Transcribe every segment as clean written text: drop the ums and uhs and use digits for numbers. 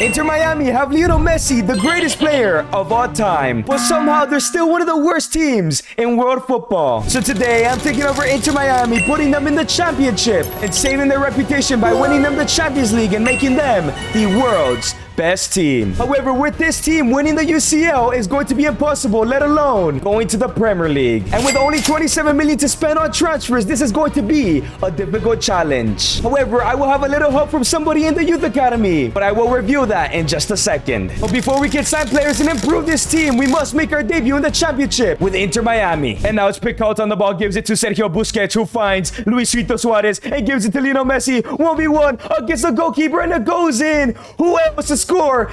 Inter Miami have Lionel Messi, the greatest player of all time, but somehow they're still one of the worst teams in world football. So today, I'm taking over Inter Miami, putting them in the championship and saving their reputation by winning them the Champions League and making them the world's best team. However, with this team, winning the UCL is going to be impossible, let alone going to the Premier League. And with only 27 million to spend on transfers, this is going to be a difficult challenge. However, I will have a little help from somebody in the youth academy, but I will review that in just a second. But before we can sign players and improve this team, we must make our debut in the championship with Inter Miami. And now it's Picault on the ball, gives it to Sergio Busquets, who finds Luisito Suarez and gives it to Lionel Messi. 1v1 against the goalkeeper, and it goes in. Who else to score?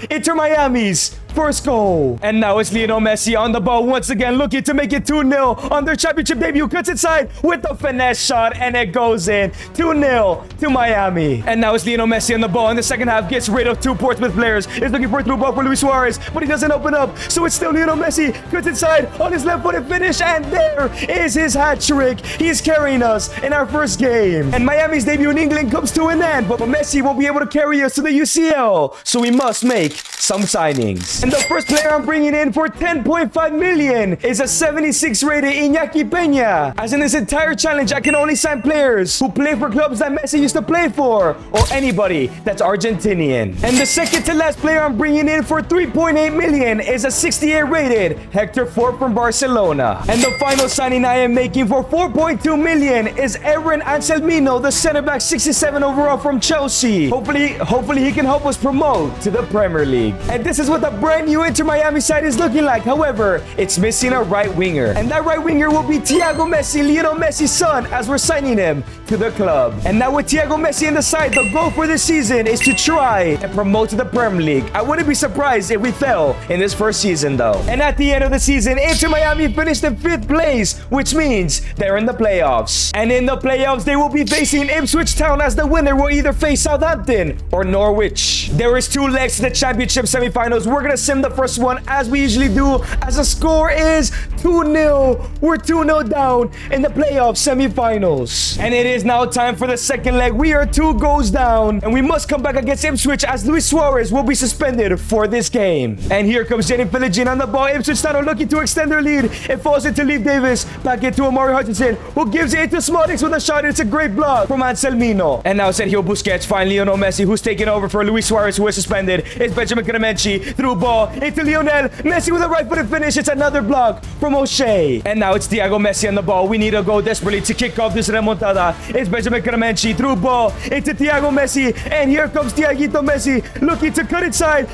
Inter Miami's first goal. And now it's Lionel Messi on the ball once again, looking to make it 2-0 on their championship debut. Cuts inside with the finesse shot, and it goes in. 2-0 to Miami. And now it's Lionel Messi on the ball in the second half. Gets rid of two Portsmouth players. Is looking for a through ball for Luis Suarez, but he doesn't open up. So it's still Lionel Messi. Cuts inside on his left-footed finish, and there is his hat trick. He's carrying us in our first game. And Miami's debut in England comes to an end, but Messi won't be able to carry us to the UCL. So we must make some signings. And the first player I'm bringing in for 10.5 million is a 76 rated Iñaki Peña. As in this entire challenge, I can only sign players who play for clubs that Messi used to play for, or anybody that's Argentinian. And the second to last player I'm bringing in for 3.8 million is a 68 rated Hector Ford from Barcelona. And the final signing I am making for 4.2 million is Aaron Anselmino, the center back, 67 overall from Chelsea. Hopefully he can help us promote to the Premier League. And this is what the brand new Inter Miami side is looking like. However, it's missing a right winger. And that right winger will be Thiago Messi, Lionel Messi's son, as we're signing him to the club. And now with Thiago Messi in the side, the goal for this season is to try and promote to the Premier League. I wouldn't be surprised if we fell in this first season though. And at the end of the season, Inter Miami finished in 5th place, which means they're in the playoffs. And in the playoffs, they will be facing Ipswich Town, as the winner will either face Southampton or Norwich. There is 2 legs to the championship semifinals. We're gonna sim the first one as we usually do, as the score is 2-0. We're 2-0 down in the playoff semifinals. And it is now time for the second leg. We are 2 goals down, and we must come back against Ipswich, as Luis Suarez will be suspended for this game. And here comes Jenny Philogene on the ball. Ipswich Town are looking to extend their lead. It falls into Leif Davis. Back into Amari Hutchinson, who gives it to Smallix with a shot. It's a great block from Anselmino. And now Sergio Busquets finds Lionel Messi, who's taking over for Luis Suarez, who is suspended. It's Benjamin Cremenci through ball into Lionel Messi with a right-footed finish. It's another block from O'Shea. And now it's Thiago Messi on the ball. We need to go desperately to kick off this remontada. It's Benjamin Cremenci through ball into Thiago Messi. And here comes Thiaguito Messi looking to cut inside,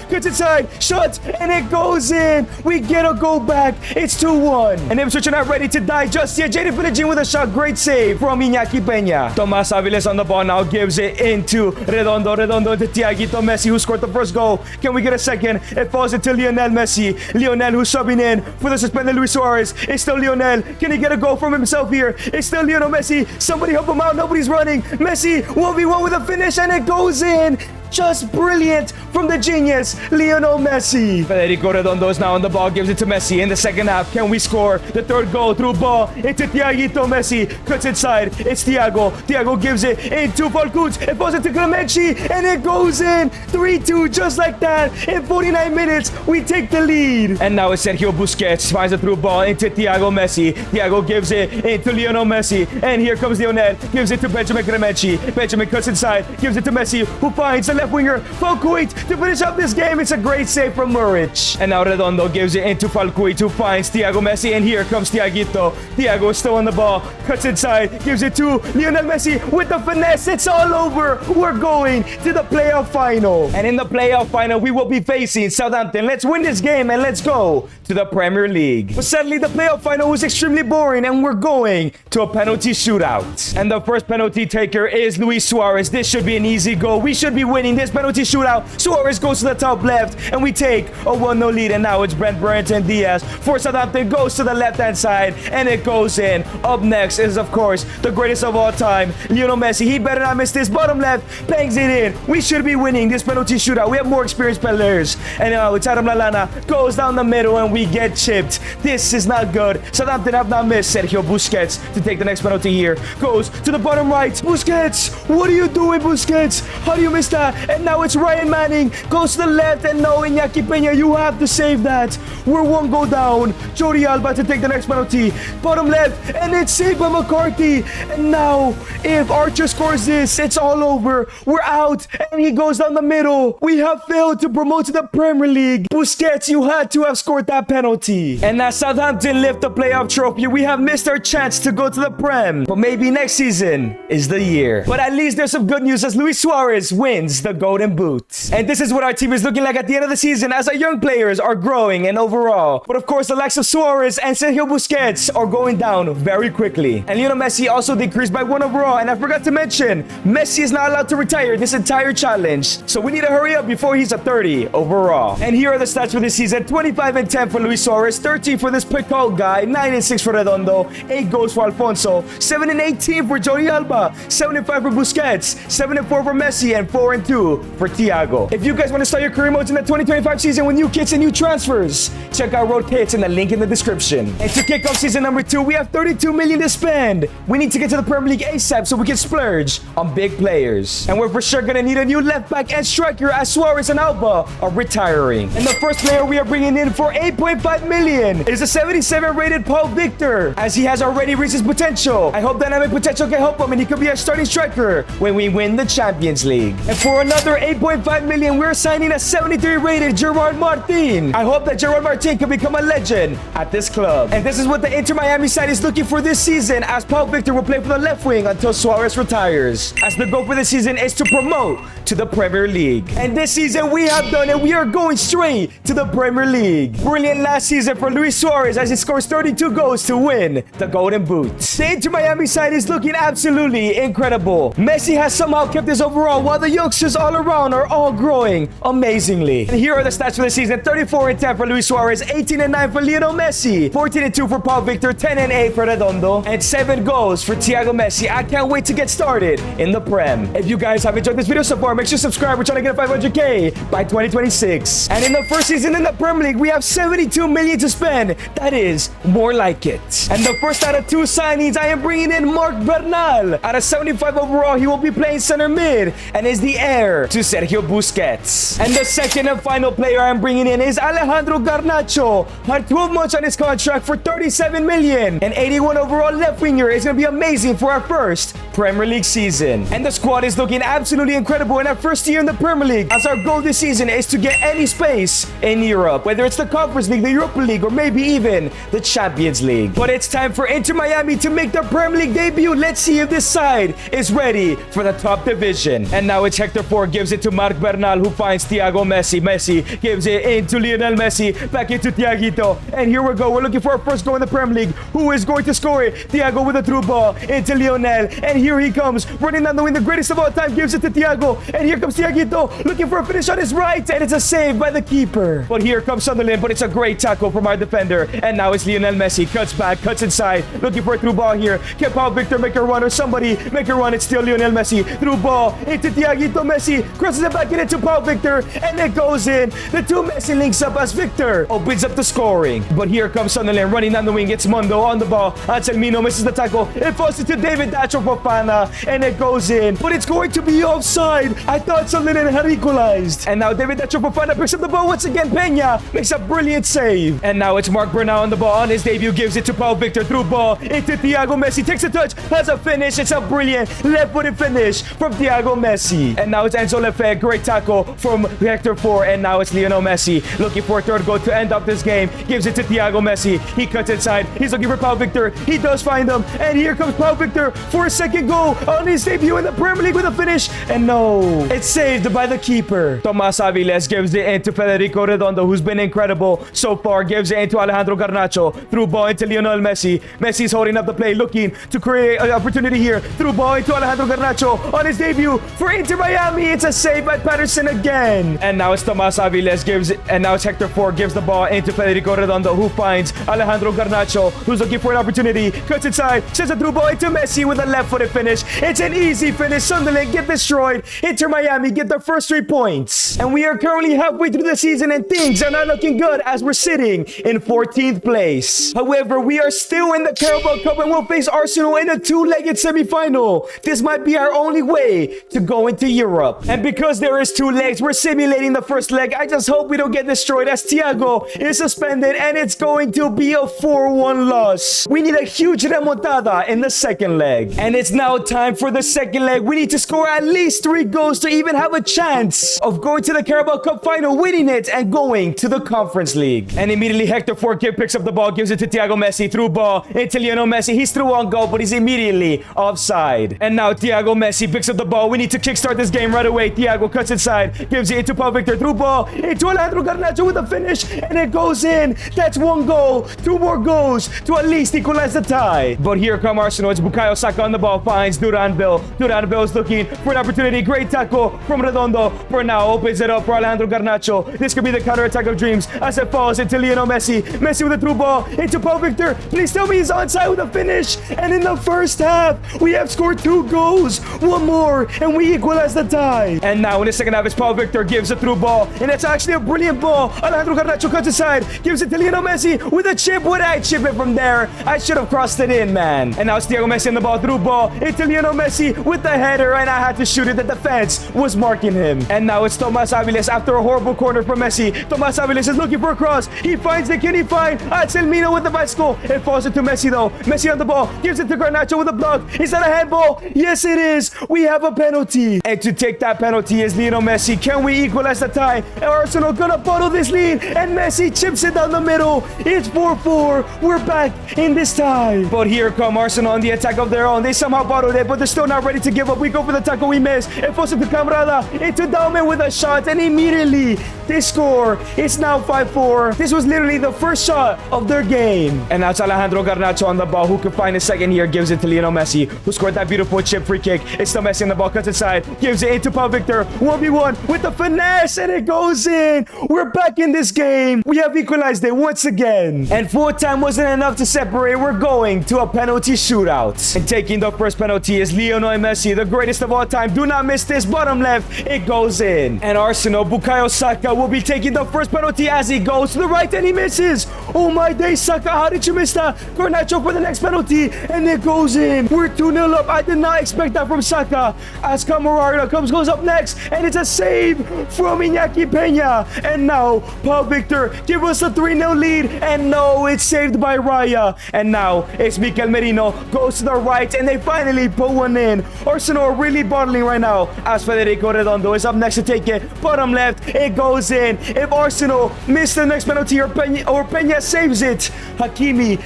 shot, and it goes in. We get a goal back. It's 2-1. And Ipswich are not ready to die just yet. Jaden Philogene with a shot. Great save from Iñaki Peña. Tomas Aviles on the ball now, gives it into Redondo into Thiaguito Messi, who scored the first goal. Can we get a second? It falls into Lionel Messi. Lionel, who's subbing in for the suspended Luis Suarez. It's still Lionel. Can he get a goal from himself here? It's still Lionel Messi. Somebody help him out. Nobody's running. Messi 1v1 with a finish, and it goes in. Just brilliant from the genius, Lionel Messi. Federico Redondo is now on the ball, gives it to Messi in the second half. Can we score the third goal through ball into Thiaguito Messi? Cuts inside. It's Thiago. Thiago gives it into Falcouts. It falls into Cremenci, and it goes in. 3-2, just like that. In 49 minutes, we take the lead. And now it's Sergio Busquets. Finds a through ball into Thiago Messi. Thiago gives it into Lionel Messi. And here comes Lionel. Gives it to Benjamin Cremenci. Benjamin cuts inside. Gives it to Messi, who finds the left winger Falcouit to finish up this game. It's a great save from Muric. And now Redondo gives it into Falcouit, who finds Thiago Messi, and here comes Thiaguito. Thiago is still on the ball, cuts inside, gives it to Lionel Messi with the finesse. It's all over. We're going to the playoff final. And in the playoff final, we will be facing Southampton. Let's win this game and let's go to the Premier League. But sadly, the playoff final was extremely boring, and we're going to a penalty shootout. And the first penalty taker is Luis Suarez. This should be an easy goal. We should be winning this penalty shootout. Suarez goes to the top left, and we take a 1-0 lead. And now it's Brent Burrington Diaz for Southampton, goes to the left-hand side, and it goes in. Up next is, of course, the greatest of all time, Lionel Messi. He better not miss this. Bottom left, bangs it in. We should be winning this penalty shootout. We have more experienced players. And now it's Adam Lallana, goes down the middle, and we get chipped. This is not good. Southampton have not missed. Sergio Busquets to take the next penalty here. Goes to the bottom right. Busquets, what are you doing, Busquets? How do you miss that? and now it's Ryan Manning. Goes to the left, and no, Iñaki Peña, you have to save that. We're one goal down. Jordi Alba to take the next penalty. Bottom left, and it's saved by McCarthy. And now, if Archer scores this, it's all over. We're out, and he goes down the middle. We have failed to promote to the Premier League. Busquets, you had to have scored that penalty. And as Southampton lift the playoff trophy, we have missed our chance to go to the Prem. But maybe next season is the year. But at least there's some good news as Luis Suarez wins the Golden Boot. And this is what our team is looking like at the end of the season as our young players are growing and overall. But of course, the likes of Suarez and Sergio Busquets are going down very quickly. And Lionel Messi also decreased by 1 overall. And I forgot to mention, Messi is not allowed to retire this entire challenge. So we need to hurry up before he's a 30 overall. And here are the stats for this season. 25 and 10 for Luis Suarez, 13 for this Picol guy, 9 and 6 for Redondo, 8 goals for Alfonso, 7 and 18 for Jordi Alba, 7 and 5 for Busquets, 7 and 4 for Messi, and 4 and 2 for Thiago. If you guys want to start your career modes in the 2025 season with new kits and new transfers, check out Road Kits in the link in the description. And to kick off season number 2, we have 32 million to spend. We need to get to the Premier League ASAP so we can splurge on big players. And we're for sure gonna need a new left back and striker as Suarez and Alba are retiring. And the first player we are bringing in for 8.5 million is a 77 rated Paul Victor, as he has already reached his potential. I hope dynamic potential can help him and he could be a starting striker when we win the Champions League. And for another 8.5 million, we're signing a 73 rated Gerard Martin. I hope that Gerard Martin can become a legend at this club. And this is what the Inter Miami side is looking for this season, as Paul Victor will play for the left wing until Suarez retires, as the goal for this season is to promote to the Premier League. And this season we have done it. We are going straight to the Premier League. Brilliant last season for Luis Suarez as he scores 32 goals to win the Golden Boot. The Inter Miami side is looking absolutely incredible. Messi has somehow kept his overall, while the youngsters all around are all growing amazingly. And here are the stats for the season. 34 and 10 for Luis Suarez, 18 and 9 for Lionel Messi, 14 and 2 for Paul Victor, 10 and 8 for Redondo, and 7 goals for Thiago Messi. I can't wait to get started in the Prem. If you guys have enjoyed this video so far, make sure to subscribe. We're trying to get 500k by 2026. And in the first season in the Premier League, we have 72 million to spend. That is more like it. And the first out of 2 signings, I am bringing in Marc Bernal. Out of 75 overall, he will be playing center mid and is the heir to Sergio Busquets. And the second and final player I'm bringing in is Alejandro Garnacho. Had 12 months on his contract for 37 million. And 81 overall left winger is going to be amazing for our first Premier League season. And the squad is looking absolutely incredible in our first year in the Premier League, as our goal this season is to get any space in Europe, whether it's the Conference League, the Europa League, or maybe even the Champions League. But it's time for Inter Miami to make their Premier League debut. Let's see if this side is ready for the top division. And now it's Hector Ford, gives it to Marc Bernal, who finds Thiago Messi. Messi gives it into Lionel Messi, back into Thiaguito. And here we go. We're looking for our first goal in the Premier League. Who is going to score it? Thiago with a through ball into Lionel. And here he comes, running down the wing. The greatest of all time gives it to Thiago. And here comes Thiaguito, looking for a finish on his right. And it's a save by the keeper. But here comes Sunderland, but it's a great tackle from our defender. And now it's Lionel Messi. Cuts back, cuts inside, looking for a through ball here. Can Paul Victor make a run, or somebody make a run? It's still Lionel Messi. Through ball into Thiaguito. Messi crosses it back into Paul Victor. And it goes in. The two Messi links up as Victor opens up the scoring. But here comes Sunderland running down the wing. It's Mondo on the ball. Anselmino misses the tackle. It falls into David Dacho Fofana. And it goes in. But it's going to be offside. I thought Sunderland had equalized. And now David Dacho Fofana picks up the ball once again. Peña makes a brilliant save. And now it's Marc Bernal on the ball. On his debut, gives it to Paul Victor. Through ball into Thiago Messi. Takes a touch. Has a finish. It's a brilliant left-footed finish from Thiago Messi. And now it's Enzo Lefebvre. Great tackle from Hector Ford. And now it's Lionel Messi looking for a third goal to end up this game. Gives it to Thiago Messi. He cuts inside. He's looking for Paul Victor. He does find him. And here comes Paul Victor for a second goal on his debut in the Premier League with a finish. And no, it's saved by the keeper. Tomas Aviles gives it into Federico Redondo, who's been incredible so far. Gives it into Alejandro Garnacho. Through ball into Lionel Messi. Messi's holding up the play, looking to create an opportunity here. Through ball into Alejandro Garnacho on his debut for Inter Miami. It's a save by Patterson again. And now it's Tomas Aviles gives it, and now it's Hector Ford gives the ball into Federico Redondo, who finds Alejandro Garnacho, who's looking for an opportunity. Cuts inside. Sends a through ball into Messi with a left-footed finish. It's an easy finish. Sunderland get destroyed. Inter Miami get their first 3 points. And we are currently halfway through the season and things are not looking good as we're sitting in 14th place. However, we are still in the Carabao Cup and we'll face Arsenal in a 2-legged semi-final. This might be our only way to go into Europe. And because there is 2 legs, we're simulating the first leg. I just hope we don't get destroyed as Thiago is suspended and it's going to be a 4-1 loss. We need a huge remontada in the second leg. And it's now time for the second leg. We need to score at least 3 goals to even have a chance of going to the Carabao Cup final, winning it, and going to the Conference League. And immediately Hector Forkip picks up the ball, gives it to Thiago Messi, through ball into Lionel Messi. He's through on goal, but he's immediately offside. And now Thiago Messi picks up the ball. We need to kickstart this game right away. Thiago cuts inside, gives it into Paul Victor, through ball into Alejandro Garnacho with a finish, and it goes in. That's 1 goal. 2 more goals to at least equalize the tie. But here come Arsenal. It's Bukayo Saka on the ball, finds Duranville. Duranville is looking for an opportunity. Great tackle from Redondo. For now, opens it up for Alejandro Garnacho. This could be the counter-attack of dreams as it falls into Lionel Messi. Messi with a through ball into Paul Victor. Please tell me he's onside with a finish. And in the first half, we have scored 2 goals. 1 more, and we equalize the tie. And now in the second half, it's Paul Victor gives a through ball, and it's actually a brilliant ball. Alejandro Garnacho cuts inside, gives it to Lionel Messi with a chip. Would I chip it from there? I should have crossed it in, man. And now it's Thiago Messi on the ball, through ball into Lionel Messi with the header, and I had to shoot it. The defense was marking him. And now it's Tomas Aviles after a horrible corner from Messi. Tomas Aviles is looking for a cross. He finds it. Can he find Anselmino with the bicycle? It falls into Messi though. Messi on the ball, gives it to Garnacho with a block. Is that a handball? Yes, it is. We have a penalty. And to take that penalty is Lionel Messi. Can we equalize the tie? And Arsenal gonna bottle this lead, and Messi chips it down the middle. It's 4-4. We're back in this tie. But here come Arsenal on the attack of their own. They somehow bottled it, but they're still not ready to give up. We go for the tackle, we miss. It falls into Camrada, into Daumen with a shot, and immediately they score. It's now 5-4. This was literally the first shot of their game. And now it's Alejandro Garnacho on the ball, who can find a second here, gives it to Lionel Messi, who scored that beautiful chip free kick. It's still Messi on the ball, cuts inside, gives it into Paul Victor, 1v1 with the finesse, and it goes in. We're back in this game. We have equalized it once again. And full time wasn't enough to separate. We're going to a penalty shootout. And taking the first penalty is Lionel Messi, the greatest of all time. Do not miss this. Bottom left, it goes in. And Arsenal, Bukayo Saka will be taking the first penalty as he goes to the right, and he misses. Oh my day, Saka, how did you miss that? Garnacho for the next penalty, and it goes in. We're 2-0 up. I did not expect that from Saka. As Camarada goes up next, and it's a save from Iñaki Peña. And now Paul Victor give us a 3-0 lead, and no, it's saved by Raya. And now it's Mikel Merino goes to the right, and they finally put one in. Arsenal are really bottling right now as Federico Redondo is up next to take it. Bottom left, it goes in. If Arsenal miss the next penalty or Peña saves it, Hakimi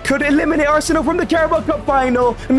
could eliminate Arsenal from the Carabao Cup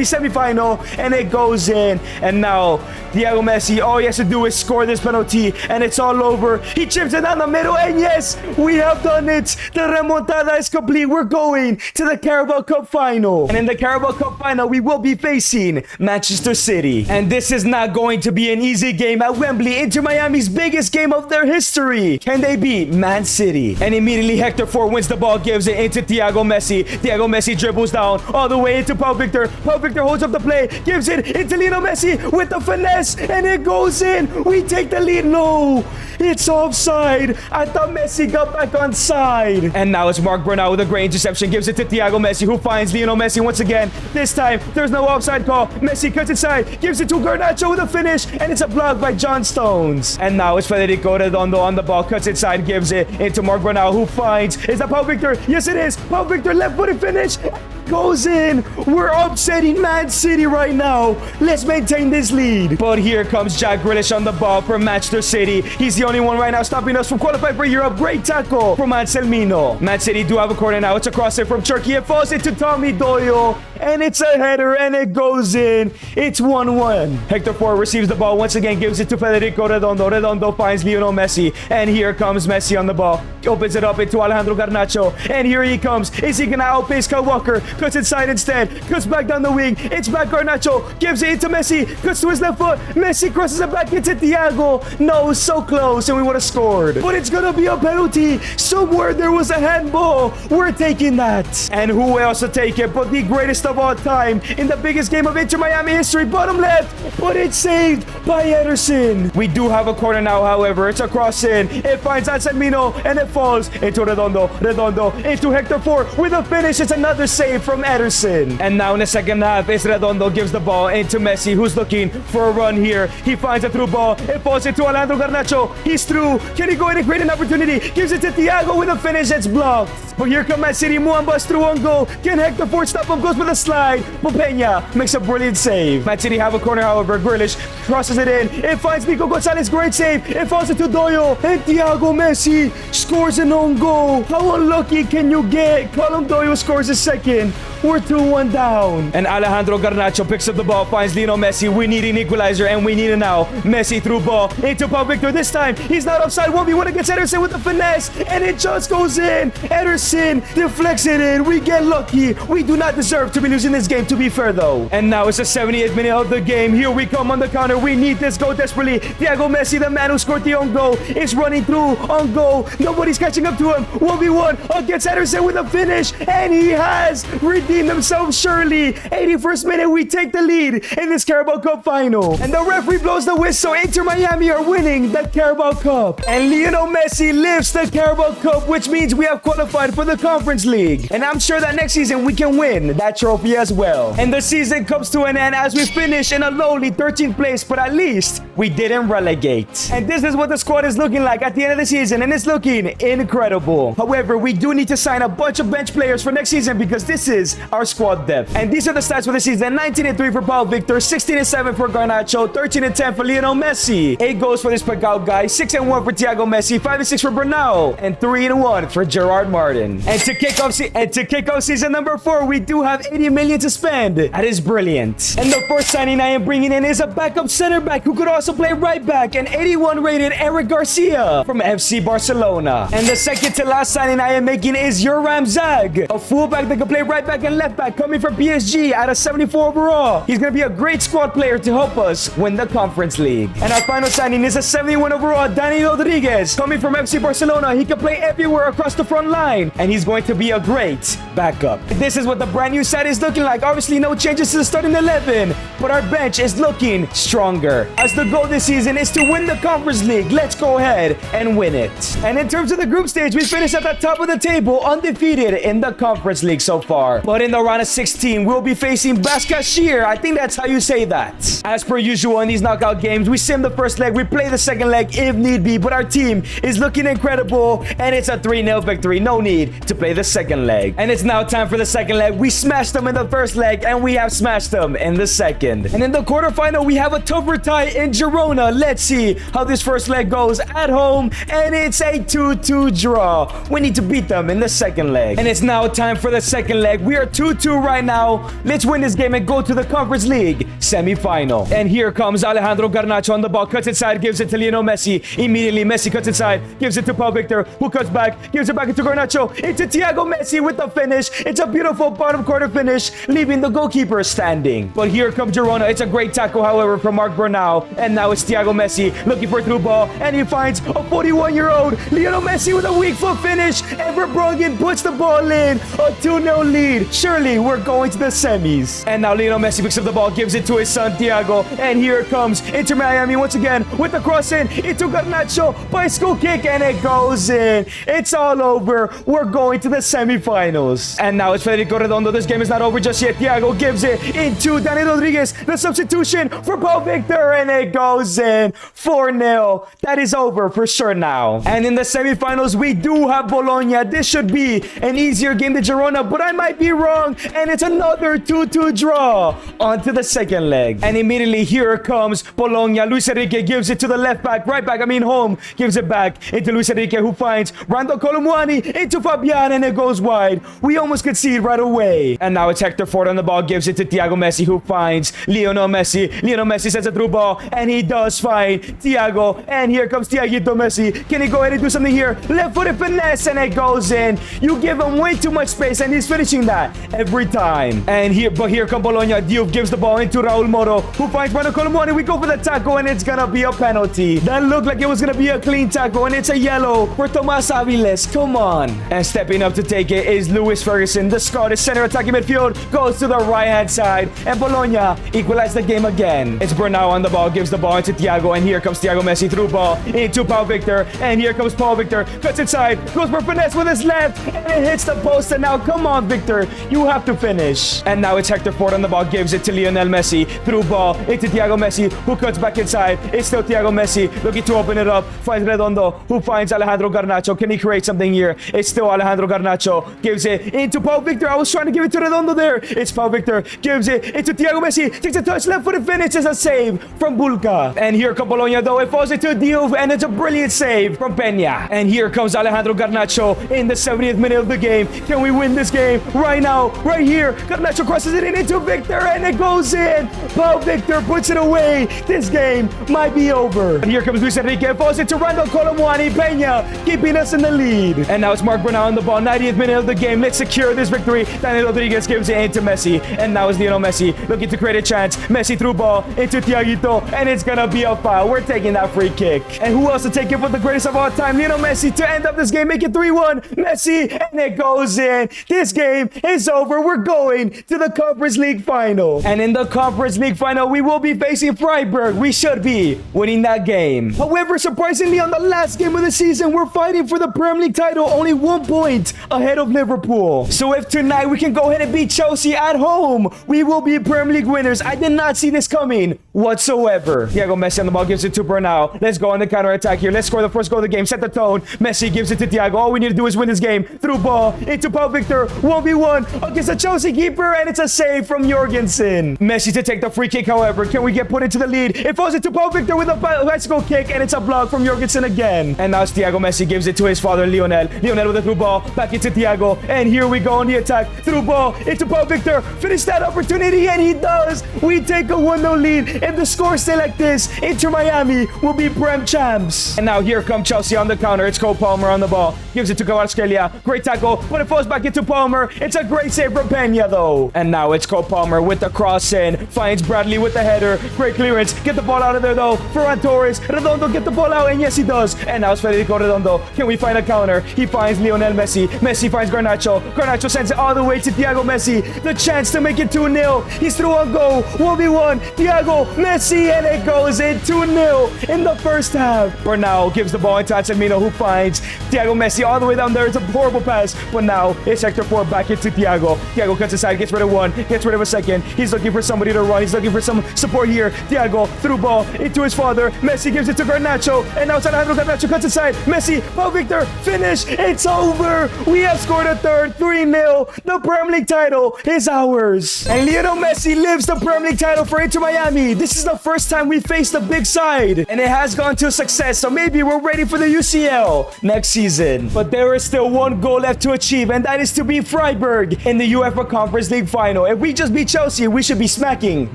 semi-final, and it goes in. And now Thiago Messi, all he has to do is score this penalty, and it's all over. He chips it down the middle, and yes, we have done it. The remontada is complete. We're going to the Carabao Cup final. And in the Carabao Cup final, we will be facing Manchester City. And this is not going to be an easy game at Wembley, Inter Miami's biggest game of their history. Can they beat Man City? And immediately Hector Ford wins the ball, gives it into Thiago Messi. Thiago Messi dribbles down all the way into Paul Victor. Paul Victor holds up the play, gives it into Lionel Messi with the finesse, and it goes in. We take the lead. No, it's offside. I thought Messi got back on side. And now it's Mark Bernal with a great interception, gives it to Thiago Messi, who finds Lionel Messi once again. This time, there's no offside call. Messi cuts inside, gives it to Garnacho with a finish, and it's a block by John Stones. And now it's Federico Redondo on the ball, cuts inside, gives it into Mark Bernal, who finds, is that Paul Victor? Yes, it is. Paul Victor, left-footed finish. Goes in. We're upsetting Man City right now. Let's maintain this lead. But here comes Jack Grealish on the ball for Manchester City. He's the only one right now stopping us from qualifying for Europe. Great tackle from Anselmino. Man City do have a corner now. It's a cross-in from Turkey. It falls into Tommy Doyle, and it's a header, and it goes in. It's 1-1. Hector Ford receives the ball once again, gives it to Federico Redondo. Redondo finds Lionel Messi, and here comes Messi on the ball. Opens it up into Alejandro Garnacho, and here he comes. Is he gonna outpace Kyle Walker? cuts inside instead, cuts back down the wing. It's back Garnacho, gives it into Messi, cuts to his left foot. Messi crosses it back into Thiago. No, so close, and we would have scored. But it's gonna be a penalty. Somewhere there was a handball. We're taking that. And who else to take it but the greatest of all time in the biggest game of Inter Miami history, bottom left, but it's saved by Ederson. We do have a corner now, however. It's a cross in. It finds Anselmino, and it falls into Redondo. Redondo into Hector Ford with a finish. It's another save from Ederson. And now in the second half, it's Redondo gives the ball into Messi, who's looking for a run here. He finds a through ball. It falls into Alejandro Garnacho. He's through. Can he go in and create an opportunity? Gives it to Thiago with a finish. It's blocked. But here come Man City. Muamba's through on goal. Can Hector Ford stop him? Goes with a slide. But Peña makes a brilliant save. Man City have a corner, however. Grealish crosses it in. It finds Nico Gonzalez. Great save. It falls into Doyo. And Thiago Messi scores an own goal. How unlucky can you get? Colum Doyo scores a second. We're 2-1 down. And Alejandro Garnacho picks up the ball, finds Lionel Messi. We need an equalizer, and we need it now. Messi through ball into Pau Victor. This time, he's not offside. 1v1 against Ederson with the finesse, and it just goes in. Ederson deflects it in. We get lucky. We do not deserve to be losing this game, to be fair, though. And now it's the 78th minute of the game. Here we come on the counter. We need this goal desperately. Thiago Messi, the man who scored the own goal, is running through on goal. Nobody's catching up to him. 1v1 against Ederson with a finish, and he has redeemed himself surely. 81st minute, we take the lead in this Carabao Cup final. And the referee blows the whistle. Inter Miami are winning the Carabao Cup. And Lionel Messi lifts the Carabao Cup, which means we have qualified for the Conference League. And I'm sure that next season we can win that trophy as well. And the season comes to an end as we finish in a lowly 13th place, but at least we didn't relegate. And this is what the squad is looking like at the end of the season, and it's looking incredible. However, we do need to sign a bunch of bench players for next season because this is our squad depth. And these are the stats for the season. 19-3 for Pau Victor, 16-7 for Garnacho, 13-10 for Lionel Messi, 8 goals for this Pagao guy, 6-1 for Thiago Messi, 5-6 for Bernal, and 3-1 for Gerard Martin. And to kick off season number 4, we do have 80 million to spend. That is brilliant. And the first signing I am bringing in is a backup center back who could also play right back, an 81 rated Eric Garcia from FC Barcelona. And the second to last signing I am making is Yoram Zag, a fullback that can play right back and left back, coming from PSG at a 74 overall. He's going to be a great squad player to help us win the Conference League. And our final signing is a 71 overall Dani Rodriguez, coming from FC Barcelona. He can play everywhere across the front line, and he's going to be a great backup. This is what the brand new side is looking like. Obviously, no changes to the starting 11, but our bench is looking stronger. As the goal this season is to win the Conference League, let's go ahead and win it. And in terms of the group stage, we finished at the top of the table, undefeated in the Conference League so far. But in the round of 16, we'll be facing Baskashir. I think that's how you say that. As per usual in these knockout games, we sim the first leg, we play the second leg if need be, but our team is looking incredible, and it's a 3-0 victory. No need to play the second leg. And it's now time for the second leg. We smashed them in the first leg, and we have smashed them in the second. And in the quarterfinal, we have a tougher tie in Girona. Let's see how this first leg goes at home, and it's a 2-2 draw. We need to beat them in the second leg. And it's now time for the second leg. We are 2-2 right now. Let's win this game and go to the Conference League semi-final. And here comes Alejandro Garnacho on the ball, cuts inside, gives it to Lionel Messi. Immediately, Messi cuts inside, gives it to Pau Victor, who cuts back, gives it back into Garnacho, into Thiago Messi with the finish. It's a beautiful bottom corner finish, leaving the goalkeeper standing. But here comes Girona. It's a great tackle, however, from Marc Bernal. And now it's Thiago Messi looking for a through ball, and he finds a 41-year-old Lionel Messi with a weak foot finish, and Verbruggen puts the ball in. A 2-0 lead. Surely we're going to the semis. And now Lionel Messi picks up the ball, gives it to his son Thiago, and here it comes Inter Miami once again with the cross in into Garnacho, bicycle kick, and it goes in. It's all over. We're going to the semifinals. And now it's Federico Redondo. This game is not over just yet. Thiago gives it into Dani Rodriguez, the substitution for Pau Victor, and it goes in. 4-0. That is over for sure now. And in the semifinals, we do have Bologna. This should be an easier game than Girona, but I might be wrong, and it's another 2-2 draw. On to the second leg. And immediately here comes Bologna. Luis Enrique gives it to the left back, home, gives it back into Luis Enrique, who finds Rando Colomwani into Fabian, and it goes wide. We almost concede right away. And now it's Hector Ford on the ball, gives it to Thiago Messi, who finds Lionel Messi. Lionel Messi sends a through ball, and he does find Thiago. And here comes Thiaguito Messi. Can he go ahead and do something here? Left footed finesse, and it goes in. You give him way too much space, and he's finishing doing that every time. And here come Bologna. Diouf gives the ball into Raul Moro, who finds Brando Colomwani. We go for the tackle, and it's gonna be a penalty. That looked like it was gonna be a clean tackle, and it's a yellow for Tomas Aviles. Come on. And stepping up to take it is Lewis Ferguson. The Scottish center attacking midfield goes to the right-hand side, and Bologna equalize the game again. It's Bernal on the ball, gives the ball into Thiago, and here comes Thiago Messi through ball into Paul Victor, and here comes Paul Victor, cuts inside, goes for finesse with his left, and it hits the post, and now come on, Victor, you have to finish. And now it's Hector Ford on the ball, gives it to Lionel Messi, through ball into Thiago Messi, who cuts back inside. It's still Thiago Messi looking to open it up, finds Redondo, who finds Alejandro Garnacho. Can he create something here? It's still Alejandro Garnacho, gives it into Paul Victor. I was trying to give it to Redondo there. It's Paul Victor, gives it into Thiago Messi, takes a touch, left footed finish, is a save from Bulka. And here comes Bologna though, it falls into Diouf, and it's a brilliant save from Peña. And here comes Alejandro Garnacho in the 70th minute of the game. Can we win this game right now, right here? Garnacho crosses it in into Victor, and it goes in. Paul Victor puts it away. This game might be over. And here comes Luis Enrique, it falls into Randall Colomwani. Peña keeping us in the lead. And now it's Mark Bernal on the ball, 90th minute of the game. Let's secure this victory. Daniel Rodriguez gives it into Messi, and now it's Lionel Messi looking to create a chance. Messi through ball into Thiaguito, and it's gonna be a foul. We're taking that free kick. And who else to take it for the greatest of all time? Lionel Messi to end up this game, make it 3-1. Messi, and it goes in. This game is over. We're going to the Conference League final. And in the Conference League final, we will be facing Freiburg. We should be winning that game. However, surprisingly, on the last game of the season, we're fighting for the Premier League title, only 1 point ahead of Liverpool. So if tonight we can go ahead and beat Chelsea at home, we will be Premier League winners. I did not see this coming whatsoever. Thiago Messi on the ball, gives it to Bernal. Let's go on the counter attack here. Let's score the first goal of the game. Set the tone. Messi gives it to Thiago. All we need to do is win this game. Through ball into Paul Victor. 1v1 against the Chelsea keeper, and it's a save from Jorgensen. Messi to take the free kick, however. Can we get put into the lead? It falls into Paul Victor with a bicycle kick, and it's a block from Jorgensen again. And now it's Thiago Messi, gives it to his father, Lionel. Lionel with a through ball. Back into Thiago. And here we go on the attack. Through ball into Paul Victor. Finish that opportunity, and he does. We take a 1-0 lead. If the score stay like this, Inter Miami will be Prem champs. And now here come Chelsea on the counter. It's Cole Palmer on the ball. Gives it to Kvaratskhelia. Great tackle, but it falls back into Palmer. It's a great save from Peña, though. And now it's Cole Palmer with the cross in. Finds Bradley with the header. Great clearance. Get the ball out of there, though. Ferran Torres. Redondo get the ball out, and yes, he does. And now it's Federico Redondo. Can we find a counter? He finds Lionel Messi. Messi finds Garnacho. Garnacho sends it all the way to Thiago Messi. The chance to make it 2-0. He's through on goal. 1v1. Thiago Messi, and it goes in 2-0 in the first half. Bernal gives the ball into Anselmino, who finds Thiago Messi all the way down there. It's a horrible pass, but now it's Hector Ford back into Thiago. Thiago cuts aside, gets rid of one, gets rid of a second. He's looking for somebody to run. He's looking for some support here. Thiago through ball into his father. Messi gives it to Garnacho, and now it's Alejandro Garnacho cuts aside. Messi, Paul Victor, finish. It's over. We have scored a third, 3-0. The Premier League title is ours. And Lionel Messi lives the Premier League title for Inter Miami. This is the first time we faced the big side, and it has gone to success, so maybe we're ready for the UCL next season. But there is still one goal left to achieve, and that is to beat Freiburg in the UEFA Conference League final. If we just beat Chelsea, we should be smacking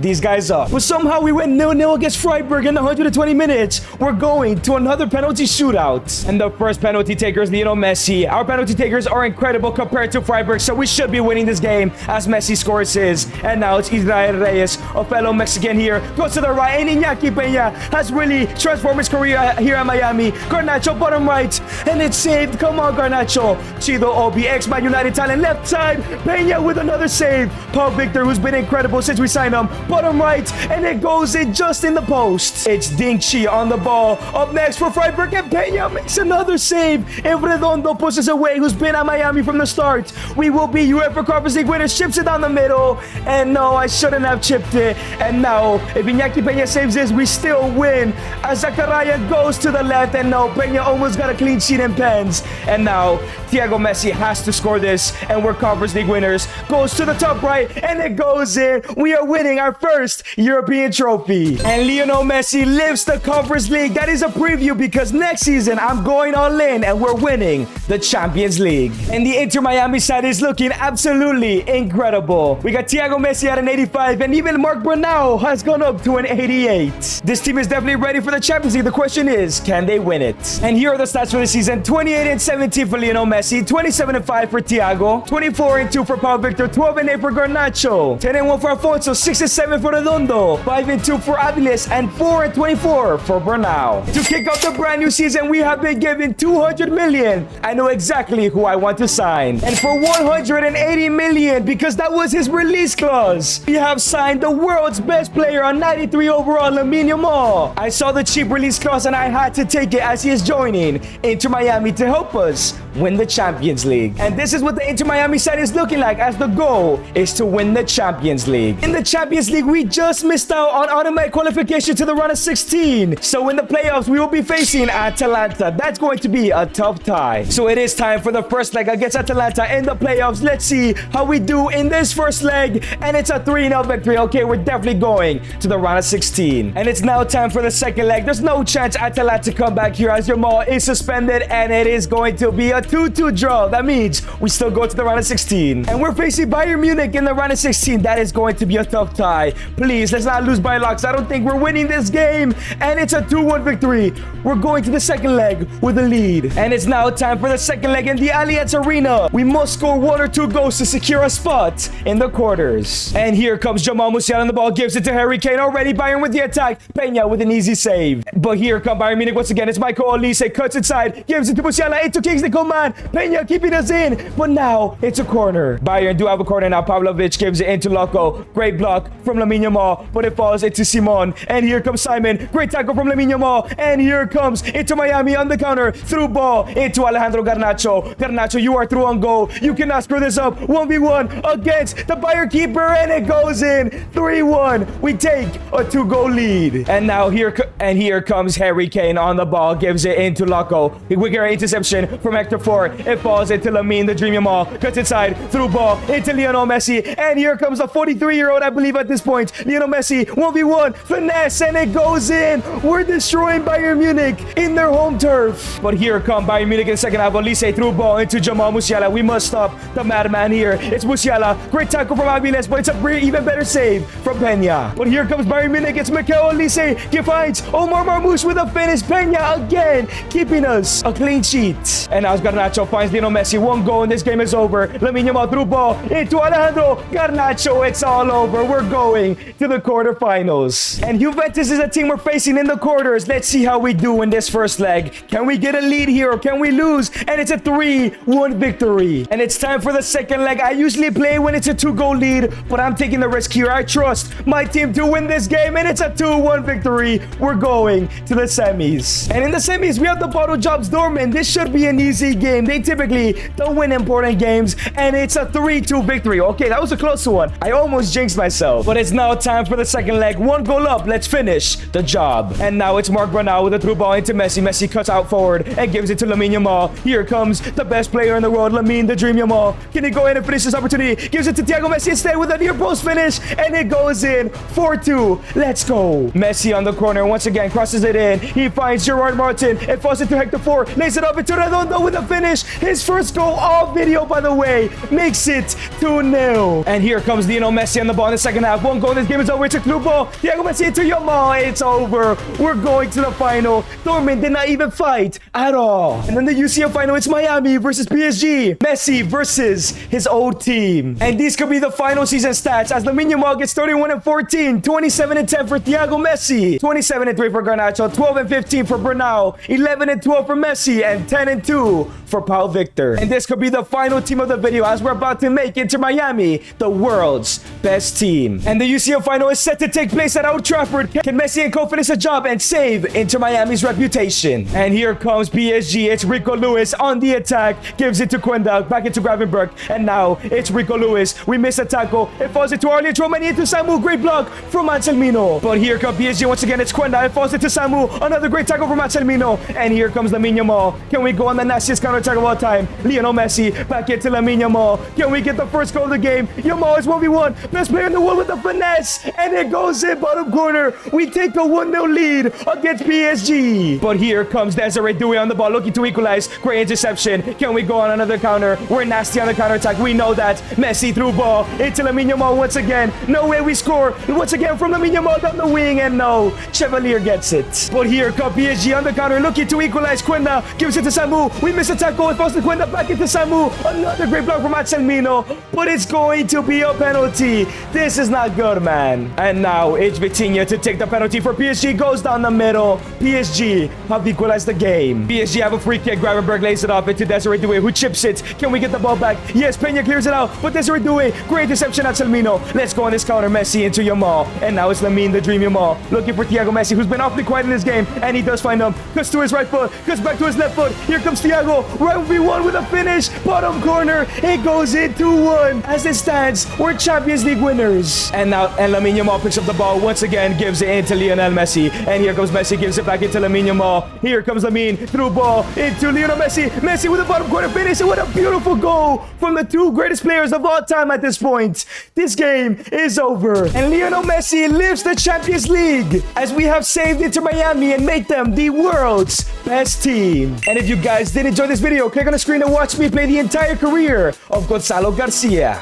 these guys up. But somehow we went 0-0 against Freiburg in 120 minutes. We're going to another penalty shootout. And the first penalty taker is Lionel Messi. Our penalty takers are incredible compared to Freiburg, so we should be winning this game as Messi scores his. And now it's Israel Reyes, a fellow Mexican here. Goes to the right, and Iñaki Peña has really transformed his career here at Miami. Garnacho bottom right, and it's saved. Come on, Garnacho. Chido Obi, ex-Man United talent, left side. Peña with another save. Paul Victor, who's been incredible since we signed him. Bottom right, and it goes in just in the post. It's Ding Chi on the ball. Up next for Freiburg, and Peña makes another save. If Redondo pushes away, who's been at Miami from the start, we will be UEFA Conference League winners. Chips it down the middle, and no, I shouldn't have chipped it. And now, if Iñaki Peña saves this, we still win. As Zachariah goes to the left, and no, Peña almost got a clean sheet in pens. And now, Thiago Messi has to score this, and we're Conference League winners. Goes to the top right, and it goes in. We are winning our first European trophy. And Lionel Messi lives the Conference League. That is a preview, because next season, I'm going all in, and we're winning the Champions League. And the Inter Miami side is looking absolutely incredible. We got Thiago Messi at an 85, and even Mark Bernal has gone up up to an 88. This team is definitely ready for the Champions League. The question is, can they win it? And here are the stats for the season. 28-17 for Lionel Messi, 27-5 for Thiago, 24-2 for Pau Victor, 12-8 for Garnacho, 10-1 for Alfonso, 6-7 for Redondo, 5-2 for Aviles, and 4-24 for Bernal. To kick off the brand new season, we have been given 200 million. I know exactly who I want to sign. And for 180 million, because that was his release clause, we have signed the world's best player on 93 overall, Lamine Yamal. I saw the cheap release clause and I had to take it as he is joining Inter Miami to help us win the Champions League. And this is what the Inter Miami side is looking like, as the goal is to win the Champions League. In the Champions League, we just missed out on automatic qualification to the round of 16. So in the playoffs, we will be facing Atalanta. That's going to be a tough tie. So it is time for the first leg against Atalanta in the playoffs. Let's see how we do in this first leg. And it's a 3-0 victory. Okay, we're definitely going to the round of 16. And it's now time for the second leg. There's no chance Atalanta come back here as Yamal is suspended, and it is going to be a 2-2 draw. That means we still go to the round of 16. And we're facing Bayern Munich in the round of 16. That is going to be a tough tie. Please, let's not lose by locks. I don't think we're winning this game. And it's a 2-1 victory. We're going to the second leg with a lead. And it's now time for the second leg in the Allianz Arena. We must score 1 or 2 goals to secure a spot in the quarters. And here comes Jamal Musiala, and the ball gives it to Harry Kane. Already Bayern with the attack. Peña with an easy save. But here come Bayern Munich once again. It's Michael Olise, cuts inside, gives it to Musiala, into Kingsley Coman. Peña keeping us in, but now it's a corner. Bayern do have a corner now. Pavlovic gives it into Loco. Great block from Lamine Yamal, but it falls into Simon. And here comes Simon. Great tackle from Lamine Yamal. And here comes into Miami on the counter. Through ball into Alejandro Garnacho. Garnacho, you are through on goal. You cannot screw this up. 1v1 against the Bayern keeper, and it goes in. 3-1. We take a 2-goal lead. And now here comes Harry Kane on the ball. Gives it into Loco. We get an interception from Hector Ford. It falls into Lamine, the Dream Yamal. Cuts inside. Through ball into Lionel Messi. And here comes the 43-year-old, I believe at this point. Lionel Messi. 1v1. Finesse. And it goes in. We're destroying Bayern Munich in their home turf. But here come Bayern Munich in the second half. Olise through ball into Jamal Musiala. We must stop the madman here. It's Musiala. Great tackle from Aviles, but it's a even better save from Peña. But here comes Bayern Munich. It's Mikel Olise. He finds Omar Marmoush with a finish. Peña again, keeping us a clean sheet. And now Garnacho finds Lionel Messi. 1 goal and this game is over. Lamine Yamal through ball into Alejandro Garnacho. It's all over. We're going to the quarterfinals. And Juventus is a team we're facing in the quarters. Let's see how we do in this first leg. Can we get a lead here or can we lose? And it's a 3-1 victory. And it's time for the second leg. I usually play when it's a 2-goal lead, but I'm taking the risk here. I trust my team to win this game, and it's a 2-1 victory. We're going to the semis. And in the semis, we have the Bottle Jobs Dortmund. This should be an easy game. They typically don't win important games, and it's a 3-2 victory. Okay, that was a close one. I almost jinxed myself. But it's now time for the second leg. 1 goal up. Let's finish the job. And now it's Marc Bernal with a through ball into Messi. Messi cuts out forward and gives it to Lamine Yamal. Here comes the best player in the world, Lamine, the Dream Yamal. Can he go in and finish this opportunity? Gives it to Thiago Messi instead with a near post finish, and it goes in. 4-2. Let's go. Messi on the corner once again, crosses it in. He finds Gerard Martin. It falls into Hector Ford. Lays it up into Redondo with a finish. His first goal, all video by the way, makes it 2-0. And here comes Lionel Messi on the ball in the second half. 1 goal. This game is over. It's a clue ball. Thiago Messi into Yamal. It's over. We're going to the final. Dortmund did not even fight at all. And then the UCL final, it's Miami versus PSG. Messi versus his old team. And these could be the final season stats as Lamine Yamal gets 31-14, 27-10 for Thiago Messi, 27-3 for Garnacho, 12-15 for Bernal, 11-12 for Messi, and 10-2 for Pau Victor. And this could be the final team of the video as we're about to make Inter Miami the world's best team. And the UCL final is set to take place at Old Trafford. Can Messi and co finish the job and save Inter Miami's reputation? And here comes PSG. It's Rico Lewis on the attack. Gives it to Quenda. Back into Gravenberg. And now it's Rico Lewis. We miss a tackle. It falls into Arlie Romani into Samu. Great block from Anselmino. But here comes PSG once again. It's Quenda. It falls into Samu. Another great tackle from Anselmino. And here comes Lamine Yamal. Can we go on the nastiest counter attack of all time. Lionel Messi back into Lamine Yamal. Can we get the first goal of the game? Yamal is 1v1. Best player in the world with the finesse. And it goes in bottom corner. We take a 1-0 lead against PSG. But here comes Desiree Doué on the ball looking to equalize. Great interception. Can we go on another counter? We're nasty on the counter attack. We know that. Messi through ball into Lamine Yamal once again. No way we score. Once again from Lamine Yamal down the wing. And no, Chevalier gets it. But here come PSG on the counter looking to equalize. Quenda gives it to Samu. We miss a tackle. It falls to Quenda back into Samu. Another great block from Anselmino. But it's going to be a penalty. This is not good, man. And now it's Vitinha to take the penalty for PSG. Goes down the middle. PSG have equalized the game. PSG have a free kick. Gravenberg lays it off into Desiree Doué, who chips it. Can we get the ball back? Yes, Peña clears it out. But Desiree Doué, great interception at Selmino. Let's go on this counter. Messi into Yamal. And now it's Lamine, the dream Yamal, looking for Thiago Messi, who's been awfully quiet in this game. And he does find him. Cuts to his right foot. Cuts back to his left foot. Here comes Thiago. Right v1 with a finish. Bottom corner. It goes in 2-1. As it stands, we're Champions League winners. And now Lamine Yamal picks up the ball once again, gives it into Lionel Messi. And here comes Messi, gives it back into Lamine Yamal. Here comes Lamine through ball into Lionel Messi. Messi with a bottom corner finish. And what a beautiful goal from the two greatest players of all time at this point. This game is over. And Lionel Messi lifts the Champions League as we have saved Inter Miami and made them the world's best team. And if you guys did enjoy this video, click on the screen and watch me play the entire career of Gonzalo Garcia.